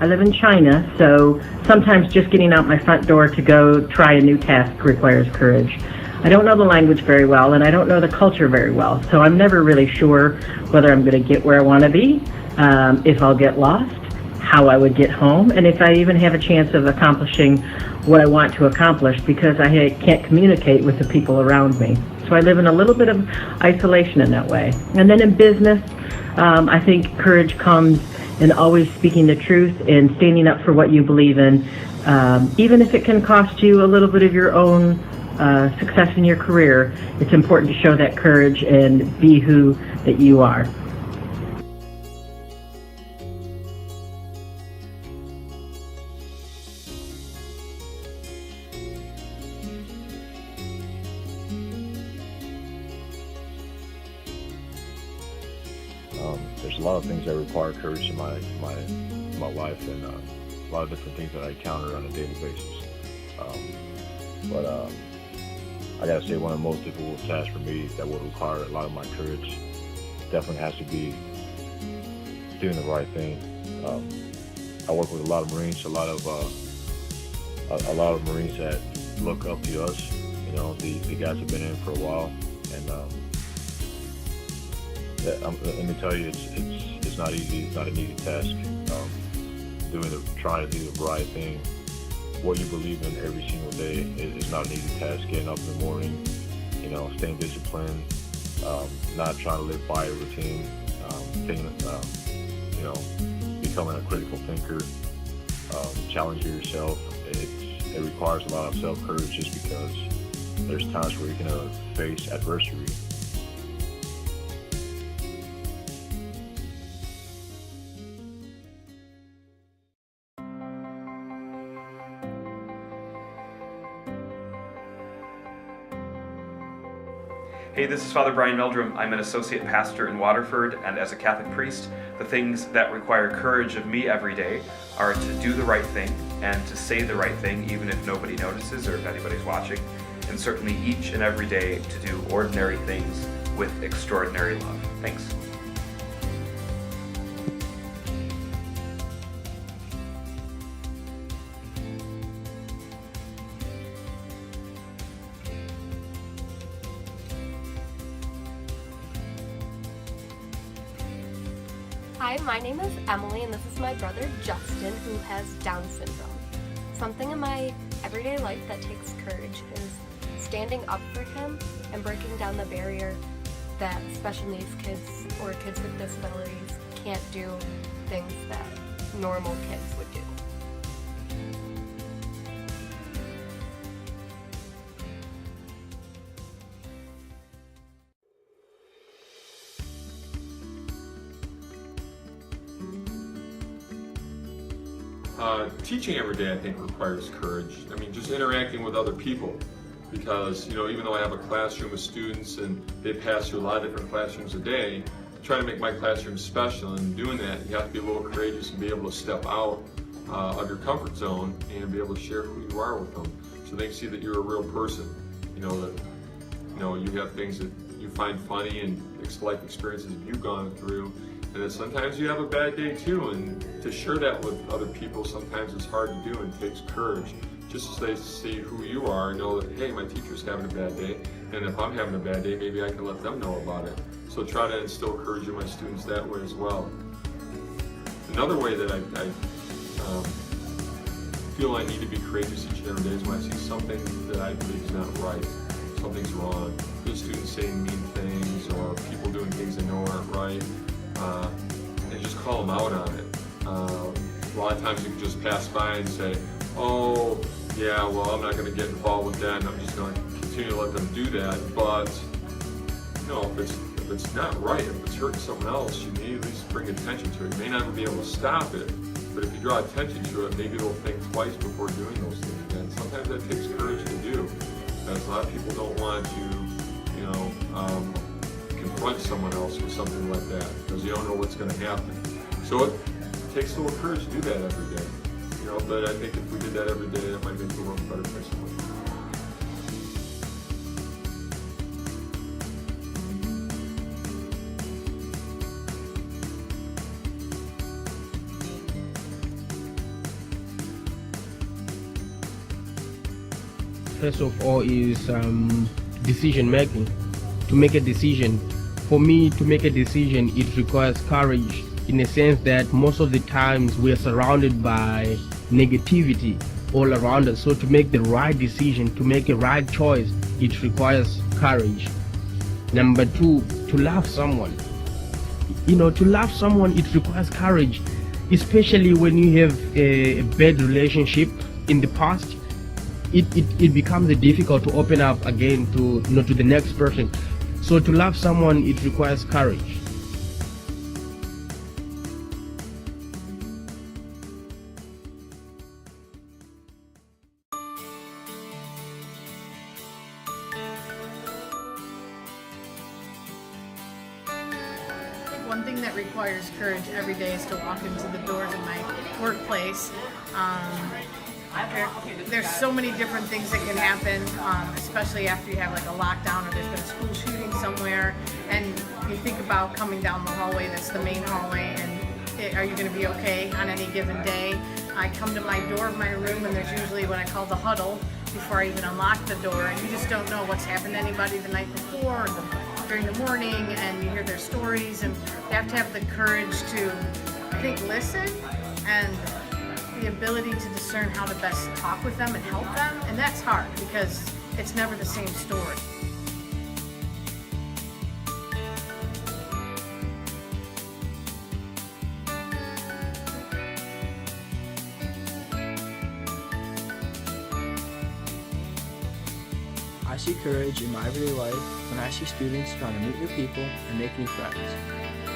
I live in China, so sometimes just getting out my front door to go try a new task requires courage. I don't know the language very well, and I don't know the culture very well, so I'm never really sure whether I'm going to get where I want to be, if I'll get lost, how I would get home, and if I even have a chance of accomplishing what I want to accomplish, because I can't communicate with the people around me. So I live in a little bit of isolation in that way. And then in business, I think courage comes in always speaking the truth and standing up for what you believe in, even if it can cost you a little bit of your own success in your career. It's important to show that courage and be who that you are. There's a lot of things that require courage in my life, and a lot of different things that I encounter on a daily basis. But I gotta say, one of the most difficult tasks for me that would require a lot of my courage definitely has to be doing the right thing. I work with a lot of Marines, a lot of Marines that look up to us. You know, the guys have been in for a while, and let me tell you, it's not easy. It's not an easy task. Trying to do the right thing, what you believe in every single day is not an easy task. Getting up in the morning, you know, staying disciplined, not trying to live by a routine, you know, becoming a critical thinker, challenging yourself. It requires a lot of self-courage, just because there's times where you're gonna face adversity. Hey, this is Father Brian Meldrum. I'm an associate pastor in Waterford, and as a Catholic priest, the things that require courage of me every day are to do the right thing and to say the right thing even if nobody notices or if anybody's watching, and certainly each and every day to do ordinary things with extraordinary love. Thanks. Hi, my name is Emily, and this is my brother Justin, who has Down syndrome. Something in my everyday life that takes courage is standing up for him and breaking down the barrier that special needs kids or kids with disabilities can't do things that normal kids would do. Teaching every day, I think, requires courage. I mean, just interacting with other people, because, you know, even though I have a classroom of students and they pass through a lot of different classrooms a day, trying to make my classroom special, and doing that, you have to be a little courageous and be able to step out of your comfort zone and be able to share who you are with them, so they can see that you're a real person. You know, that, you know, you have things that you find funny and life experiences you've gone through. And then sometimes you have a bad day too, and to share that with other people sometimes it's hard to do and takes courage. Just so they see who you are, know that, hey, my teacher's having a bad day, and if I'm having a bad day, maybe I can let them know about it. So try to instill courage in my students that way as well. Another way that I feel I need to be courageous each and every day is when I see something that I believe is not right, something's wrong. The students saying mean things or people doing things they know aren't right. And just call them out on it. A lot of times you can just pass by and say, oh, yeah, well, I'm not going to get involved with that, and I'm just going to continue to let them do that. But, you know, if it's not right, if it's hurting someone else, you need at least bring attention to it. You may not be able to stop it, but if you draw attention to it, maybe they'll think twice before doing those things. And sometimes that takes courage to do, because a lot of people don't want to, you know, confront someone else with something like that, because you don't know what's going to happen. So it takes a little courage to do that every day. You know, but I think if we did that every day, that might make the world a better place to live. first of all, is decision making. To make a decision. For me, to make a decision, it requires courage, in a sense that most of the times we are surrounded by negativity all around us. So to make the right decision, to make a right choice, it requires courage. Number two, to love someone. To love someone, it requires courage, especially when you have a bad relationship in the past. It becomes difficult to open up again to the next person. So to love someone, it requires courage. One thing that requires courage every day is to walk into the doors of my workplace. There's so many different things that can happen, especially after you have like a lockdown or there's been a school shooting somewhere, and you think about coming down the hallway, that's the main hallway, and are you going to be okay on any given day? I come to my door of my room and there's usually what I call the huddle before I even unlock the door, and you just don't know what's happened to anybody the night before or during the morning, and you hear their stories, and you have to have the courage to, I think, listen and the ability to discern how to best talk with them and help them, and that's hard because it's never the same story. I see courage in my everyday life when I see students trying to meet new people and make new friends.